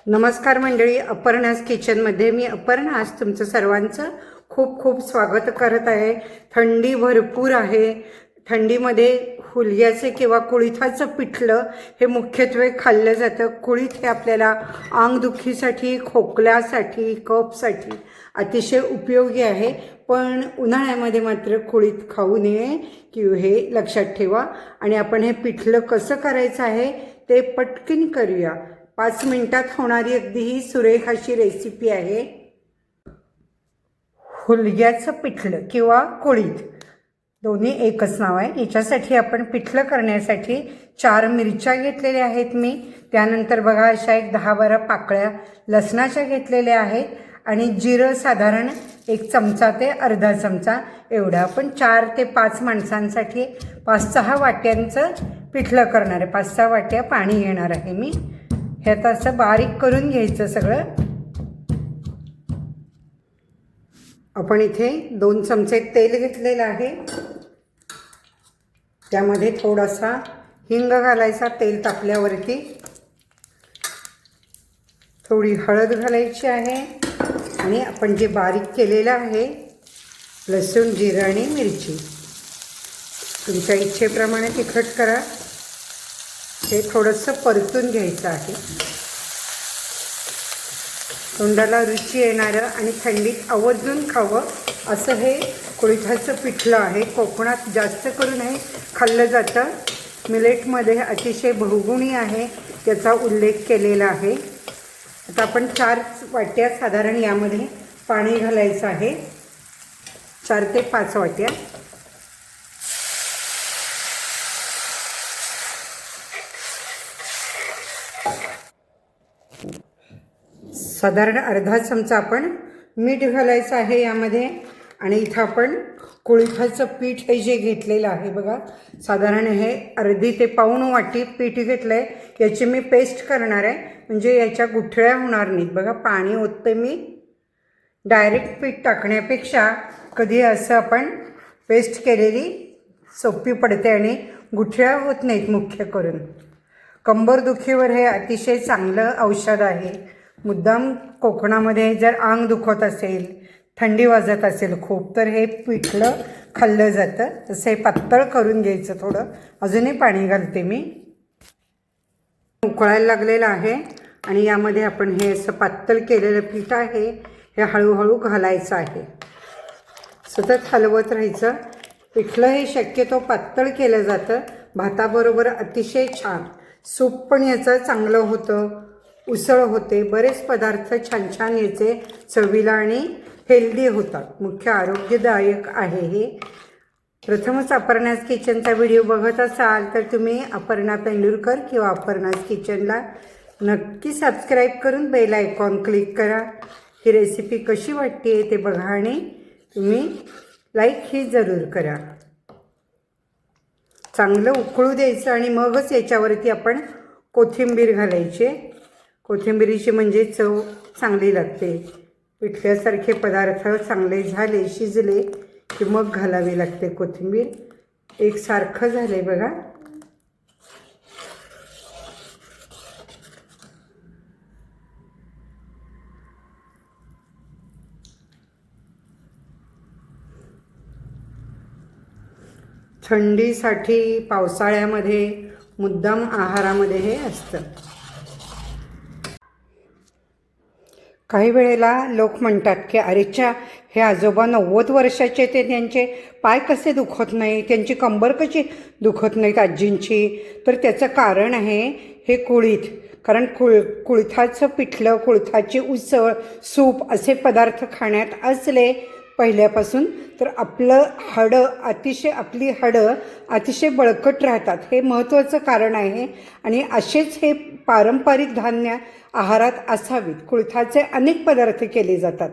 नमस्कार मंडळी, अपर्णास किचनमध्ये मी अपर्णा आज तुमचं सर्वांचं खूप खूप स्वागत करत आहे। थंडी भरपूर आहे। थंडीमध्ये हुलग्याचे किंवा कुळिथाचं पिठलं हे मुख्यत्वे खाल्लं जातं। कुळीथ हे आपल्याला अंगदुखीसाठी, खोकल्यासाठी, कफसाठी अतिशय उपयोगी आहे। पण उन्हाळ्यामध्ये मात्र कुळीथ खाऊ नये की हे लक्षात ठेवा। आणि आपण हे पिठलं कसं करायचं आहे ते पटकन करूया। 5 मिनिटात होणारी अगदी ही सुरेख अशी रेसिपी आहे। हुलग्याचं पिठलं किंवा कुळीथ दोन्ही एकच नाव आहे। याच्यासाठी आपण पिठलं करण्यासाठी 4 मिरच्या घेतलेल्या आहेत मी। त्यानंतर बघा अशा एक 10-12 पाकळ्या लसणाच्या घेतलेल्या आहेत आणि जिरं साधारण 1 चमचा ते अर्धा चमचा एवढा। आपण 4 ते 5 माणसांसाठी 5-6 वाट्यांचं पिठलं करणार आहे। 5-6 वाट्या पाणी घेणार आहे मी। हे आता असं बारीक करून घ्यायचं सगळं। आपण इथे 2 चमचे तेल घेतलेलं आहे। त्यामध्ये थोडासा हिंग घालायचा तेल तापल्यावरती। थोडी हळद घालायची आहे आणि आपण जे बारीक केलेलं आहे लसूण, जिरं आणि मिरची, तुमच्या इच्छेप्रमाणे तिखट करा। हे थोडंसं परतून घ्यायचं आहे। तोंडाला रुची येणारं आणि थंडीत आवर्जून खावं असं हे कुळिथाचं पिठलं आहे। कोकणात जास्त करून हे खाल्लं जातं। मिलेटमध्ये अतिशय बहुगुणी आहे, त्याचा उल्लेख केलेला आहे। आता आपण 4 वाट्या साधारण यामध्ये पाणी घालायचं आहे। 4 ते 5 वाट्या। साधारण अर्धा चमचा आपण मीठ घालायचं आहे यामध्ये। आणि इथं आपण कुळिथाचं पीठ हे जे घेतलेलं आहे बघा, साधारण हे अर्धी ते पाऊण वाटी पीठ घेतलं आहे। याची मी पेस्ट करणार आहे, म्हणजे याच्या गुठळ्या होणार नाहीत। बघा पाणी ओतते मी। डायरेक्ट पीठ टाकण्यापेक्षा कधी असं आपण पेस्ट केलेली सोपी पडते आणि गुठळ्या होत नाहीत। मुख्य करून कंबरदुखीवर हे अतिशय चांगलं औषध आहे। मुद्दाम कोकणामध्ये जर अंग दुखत असेल, थंडी वाजत असेल खूप, तर हे पिठलं खाल्लं जातं। तसं हे पातळ करून घ्यायचं थोडं। अजूनही पाणी घालते मी। उकळायला लागलेलं आहे आणि यामध्ये आपण हे असं पातळ केलेलं पीठ आहे हे हळूहळू घालायचं आहे। सतत हलवत राहायचं। पिठलं हे शक्यतो पातळ केलं जातं। भाताबरोबर अतिशय छान। सूप पण याचं चांगलं होतं, उसळ होते, बरेच पदार्थ छान छान याचे चवीला आणि हेल्दी होतात। मुख्य आरोग्यदायक आहे हे। प्रथमच अपर्णास किचनचा व्हिडिओ बघत असाल तर तुम्ही अपर्णा पेंडुरकर किंवा अपर्णास किचनला नक्की सबस्क्राईब करून बेल आयकॉन क्लिक करा। ही रेसिपी कशी वाटते ते बघा आणि तुम्ही लाईक ही जरूर करा। चांगलं उकळू द्यायचं आणि मगच याच्यावरती आपण कोथिंबीर घालायची। कोथिंबीरीची म्हणजे चव चांगली लागते। पिठल्यासारखे पदार्थ चांगले झाले, शिजले की मग घालावी लागते कोथिंबीर। एकसारखं झाले बघा। थंडीसाठी पावसाळ्यामध्ये मुद्दाम आहारामध्ये हे असतं। काही वेळेला लोक म्हणतात की अरेच्या हे आजोबा 90 वर्षाचे, ते त्यांचे पाय कसे दुखत नाही, त्यांची कंबर कशी दुखत नाहीत आजींची? तर त्याचं कारण आहे हे कुळीथ। कारण कुळिथाचं पिठलं, कुळिथाची उसळ, सूप असे पदार्थ खाण्यात असले पहिल्यापासून तर आपली हाडं अतिशय बळकट राहतात। हे महत्त्वाचं कारण आहे। आणि असेच हे पारंपरिक धान्य आहारात असावीत। कुळिथाचे अनेक पदार्थ केले जातात।